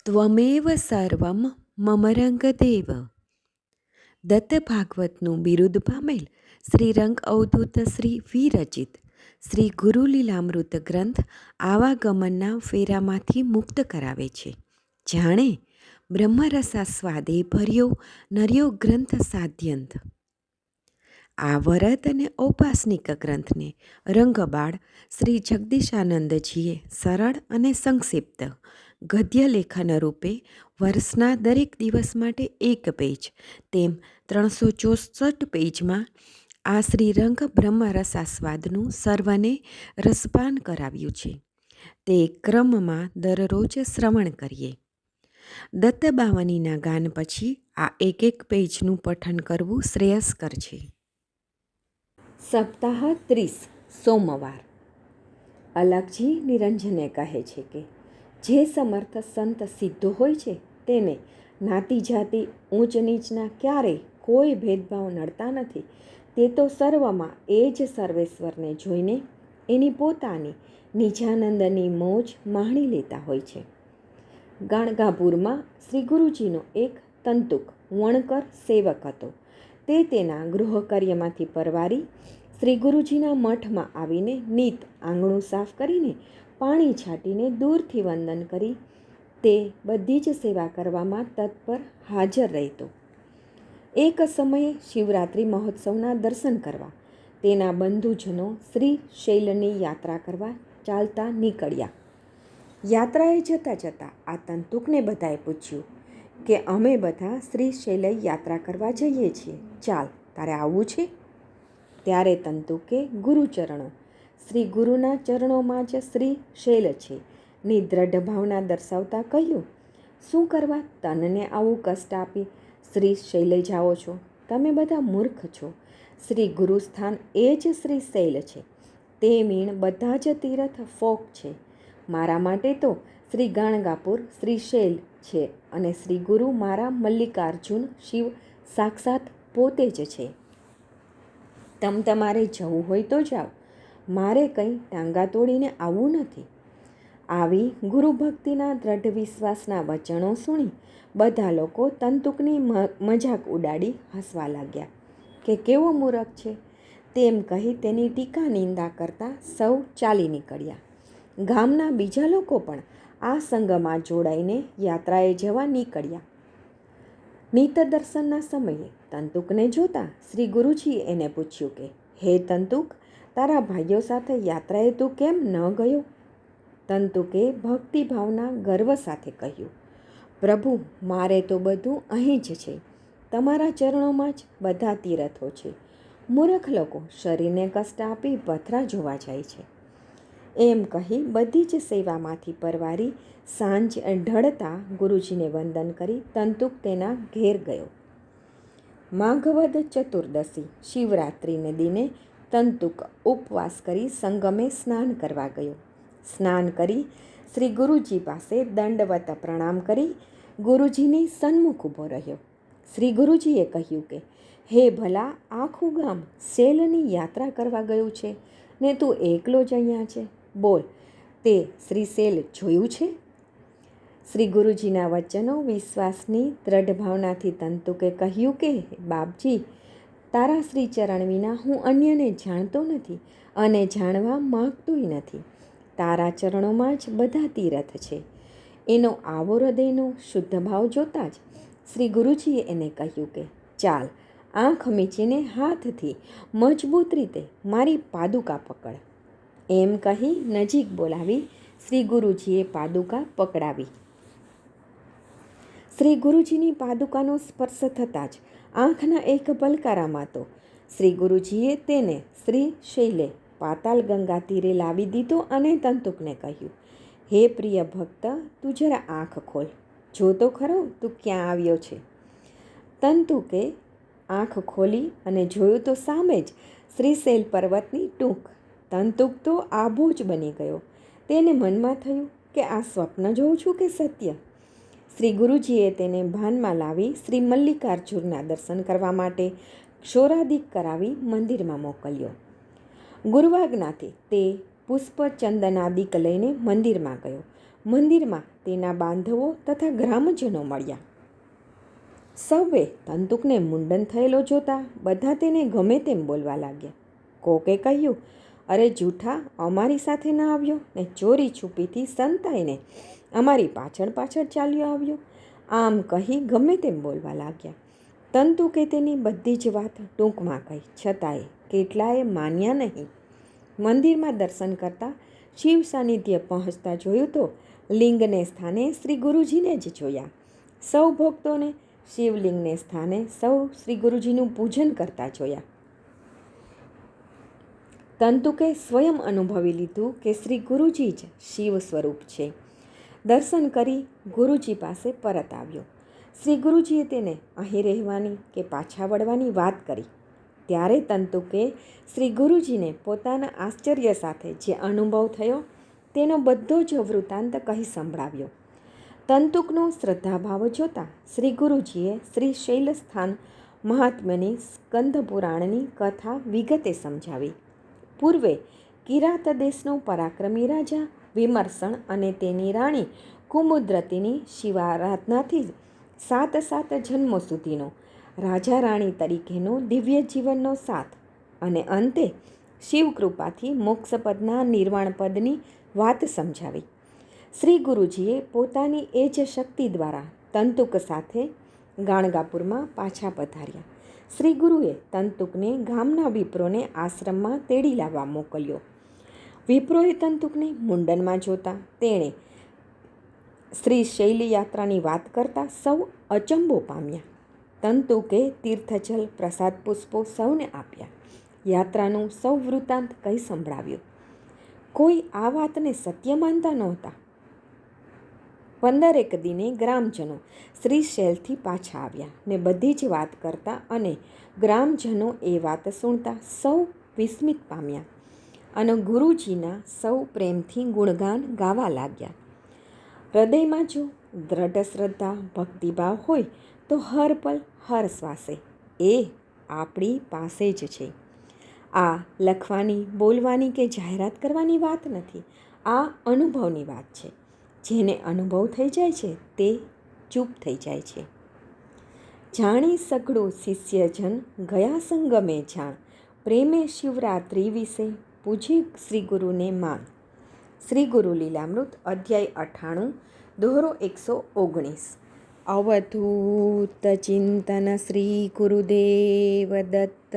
ત્વમેવ સર્વમ મમ રંગદેવ. દત્ત ભાગવતનું બિરુદ પામેલ શ્રી રંગ અવધૂત શ્રી વિરચિત શ્રી ગુરુલીલામૃત ગ્રંથ આવાગમનના ફેરામાંથી મુક્ત કરાવે છે. જાણે બ્રહ્મરસાસ્વાદે ભર્યો નર્યો ગ્રંથ સાધ્યંત. આ વરદ અને ઔપાસનિક ગ્રંથને રંગબાળ શ્રી જગદીશાનંદજીએ સરળ અને સંક્ષિપ્ત ગદ્ય લેખન રૂપે વર્ષના દરેક દિવસ માટે એક પેજ તેમ 364 પેજમાં આ શ્રીરંગ બ્રહ્મરસાસ્વાદનું સર્વને રસપાન કરાવ્યું છે. તે ક્રમમાં દરરોજ શ્રવણ કરીએ. દત્તબાવનીના ગાન પછી આ એક પેજનું પઠન કરવું શ્રેયસ્કર છે. સપ્તાહ 30 સોમવાર. અલગજી નિરંજને કહે છે કે જે સમર્થ સંત સિદ્ધો હોય છે તેને નાતી જાતિ ઊંચ નીચના ક્યારેય કોઈ ભેદભાવ નડતા નથી. તે તો સર્વમાં એ જ સર્વેશ્વરને જોઈને એની પોતાની નિજાનંદની મોજ માણી લેતા હોય છે. ગાણગાપુરમાં શ્રી ગુરુજીનો એક તંતુક વણકર સેવક હતો. તે તેના ગૃહકાર્યમાંથી પરવારી શ્રી ગુરુજીના મઠમાં આવીને નીત આંગણું સાફ કરીને પાણી છાંટીને દૂરથી વંદન કરી તે બધી જ સેવા કરવામાં તત્પર હાજર રહેતો. એક સમયે શિવરાત્રિ મહોત્સવના દર્શન કરવા તેના બંધુજનો શ્રી શૈલની યાત્રા કરવા ચાલતા નીકળ્યા. યાત્રાએ જતાં જતાં આ તંતુકને બધાએ પૂછ્યું કે અમે બધા શ્રી શૈલ યાત્રા કરવા જઈએ છીએ, ચાલ તારે આવવું છે? ત્યારે તંતુકે ગુરુચરણો શ્રી ગુરુના ચરણોમાં જ શ્રી શૈલ છે ની દ્રઢ ભાવના દર્શાવતા કહ્યું, શું કરવા તનને આવું કષ્ટ આપી શ્રી શૈલે જાઓ છો? તમે બધા મૂર્ખ છો. શ્રી ગુરુસ્થાન એ જ શ્રી શૈલ છે. તે મીણ બધા જ તીર્થ ફોક છે. મારા માટે તો શ્રી ગાણગાપુર શ્રી શૈલ છે અને શ્રી ગુરુ મારા મલ્લિકાર્જુન શિવ સાક્ષાત પોતે જ છે. તમારે જવું હોય તો જાઓ, મારે કંઈ ટાંગા તોડીને આવવું નથી. આવી ગુરુભક્તિના દ્રઢ વિશ્વાસના વચનો સુણી બધા લોકો તંતુકની મજાક ઉડાડી હસવા લાગ્યા કે કેવો મૂરખ છે. તેમ કહી તેની ટીકા નિંદા કરતા સૌ ચાલી નીકળ્યા. ગામના બીજા લોકો પણ આ સંઘમાં જોડાઈને યાત્રાએ જવા નીકળ્યા. નિત દર્શનના સમયે તંતુકને જોતા શ્રી ગુરુજીએ એને પૂછ્યું કે હે તંતુક, તારા ભાઈઓ સાથે યાત્રાએ તું કેમ ન ગયો? તંતુકે ભક્તિભાવના ગર્વ સાથે કહ્યું, પ્રભુ મારે તો બધું અહીં જ છે. તમારા ચરણોમાં જ બધા તીર્થો છે. મૂર્ખ લોકો શરીરને કષ્ટ આપી પથરા જોવા જાય છે. એમ કહી બધી જ સેવામાંથી પરવારી સાંજ ઢળતા ગુરુજીને વંદન કરી તંતુક તેના ઘેર ગયો. માઘવદ ચતુર્દશી શિવરાત્રિને દિને તંતુક ઉપવાસ કરી સંગમે સ્નાન કરવા ગયો. સ્નાન કરી શ્રી ગુરુજી પાસે દંડવત પ્રણામ કરી ગુરુજીની સન્મુખ ઊભો રહ્યો. શ્રી ગુરુજીએ કહ્યું કે હે ભલા, આખું ગામ શૈલની યાત્રા કરવા ગયું છે ને તું એકલો જ અહીંયા છે. બોલ, તે શ્રી શૈલ જોયું છે? શ્રી ગુરુજીના વચનો વિશ્વાસની દ્રઢ ભાવનાથી તંતુકે કહ્યું કે બાપજી, તારા શ્રી ચરણ વિના હું અન્યને જાણતો નથી અને જાણવા માગતોય નથી. તારા ચરણોમાં જ બધા તીર્થ છે. એનો આવો હૃદયનો શુદ્ધ ભાવ જોતા જ શ્રી ગુરુજીએ એને કહ્યું કે ચાલ, આંખ મીચીને હાથથી મજબૂત રીતે મારી પાદુકા પકડ. એમ કહી નજીક બોલાવી શ્રી ગુરુજીએ પાદુકા પકડાવી. શ્રી ગુરુજીની પાદુકાનો સ્પર્શ થતાં જ આંખના એક પલકારામાં તો શ્રી ગુરુજીએ તેને શ્રી શૈલે પાતાલ ગંગા તીરે લાવી દીધો અને તંતુકને કહ્યું, હે પ્રિય ભક્ત, તું જરા આંખ ખોલ, જો તો ખરો તું ક્યાં આવ્યો છે. તંતુકે આંખ ખોલી અને જોયું તો સામે જ શ્રી શૈલ પર્વતની ટૂંક. તંતુક તો આભો જ બની ગયો. તેને મનમાં થયું કે આ સ્વપ્ન જોઉં છું કે સત્ય. શ્રી ગુરુજીએ તેને ભાનમાં લાવી શ્રી મલ્લિકાર્જુનના દર્શન કરવા માટે ક્ષૌરાદિક કરાવી મંદિરમાં મોકલ્યો. ગુરુવાજ્ઞાથી તે પુષ્પ ચંદનાદિક લઈને મંદિરમાં ગયો. મંદિરમાં તેના બાંધવો તથા ગ્રામજનો મળ્યા. સૌએ તંતુકને મુંડન થયેલો જોતા બધા તેને ગમે તેમ બોલવા લાગ્યા. કોકે કહ્યું, અરે જૂઠા, અમારી સાથે ન આવ્યો ને ચોરી છુપીથી સંતાઈને અમારી પાછળ પાછળ ચાલ્યો આવ્યો. આમ કહી ગમે તેમ બોલવા લાગ્યા. તંતુકે તેની બધી જ વાત ટૂંકમાં કહી, છતાંય કેટલાએ માન્યા નહીં. મંદિરમાં દર્શન કરતાં શિવ સાનિધ્ય પહોંચતા જોયું તો લિંગને સ્થાને શ્રી ગુરુજીને જ જોયા. સૌ ભક્તોને શિવલિંગને સ્થાને સૌ શ્રી ગુરુજીનું પૂજન કરતા જોયા. તંતુકે સ્વયં અનુભવી લીધું કે શ્રી ગુરુજી જ શિવ સ્વરૂપ છે. દર્શન કરી ગુરુજી પાસે પરત આવ્યો. શ્રી ગુરુજીએ તેને અહીં રહેવાની કે પાછા વળવાની વાત કરી. ત્યારે તંતુકે શ્રી ગુરુજીને પોતાના આશ્ચર્ય સાથે જે અનુભવ થયો તેનો બધો જ વૃત્તાંત કહી સંભળાવ્યો. તંતુકનો શ્રદ્ધાભાવ જોતાં શ્રી ગુરુજીએ શ્રી શૈલસ્થાન મહાત્મ્યની સ્કંદ પુરાણની કથા વિગતે સમજાવી. પૂર્વે કિરાત દેશનો પરાક્રમી રાજા વિમર્ષણ અને તેની રાણી કુમુદ્રતીની શિવારાધનાથી 7 જન્મો સુધીનો રાજા રાણી તરીકેનો દિવ્ય જીવનનો સાથ અને અંતે શિવકૃપાથી મોક્ષપદના નિર્વાણપદની વાત સમજાવી. શ્રી ગુરુજીએ પોતાની એ જ શક્તિ દ્વારા તંતુક સાથે ગાણગાપુરમાં પાછા પધાર્યા. શ્રી ગુરુએ તંતુકને ગામના વિપ્રોને આશ્રમમાં તેડી લાવવા મોકલ્યો. વિપ્રોએ તંતુકને મુંડનમાં જોતા તેણે શ્રી શૈલી યાત્રાની વાત કરતાં સૌ અચંબો પામ્યા. તંતુકે તીર્થજલ પ્રસાદ પુષ્પો સૌને આપ્યા. યાત્રાનું સૌ વૃત્તાંત કહી સંભળાવ્યું. કોઈ આ વાતને સત્ય માનતા નહોતા. 15 દિને ગ્રામજનો શ્રીશૈલથી પાછા આવ્યા ને બધી જ વાત કરતા અને ગ્રામજનો એ વાત સુણતા સૌ વિસ્મિત પામ્યા અને ગુરુજીના સૌ પ્રેમથી ગુણગાન ગાવા લાગ્યા. હૃદયમાં જો દ્રઢ શ્રદ્ધા ભક્તિભાવ હોય તો હર પલ હર શ્વાસે એ આપણી પાસે જ છે. આ લખવાની, બોલવાની કે જાહેરાત કરવાની વાત નથી. આ અનુભવની વાત છે. જેને અનુભવ થઈ જાય છે તે ચૂપ થઈ જાય છે. જાણી સઘળું શિષ્યજન ગયા સંગમે જાણ, પ્રેમે શિવરાત્રિ વિશે પૂજે શ્રી ગુરુને માન. શ્રી ગુરુ લીલામૃત અધ્યાય 98 દોહરો 119. અવધૂત ચિંતન શ્રી ગુરુદેવ દત્ત.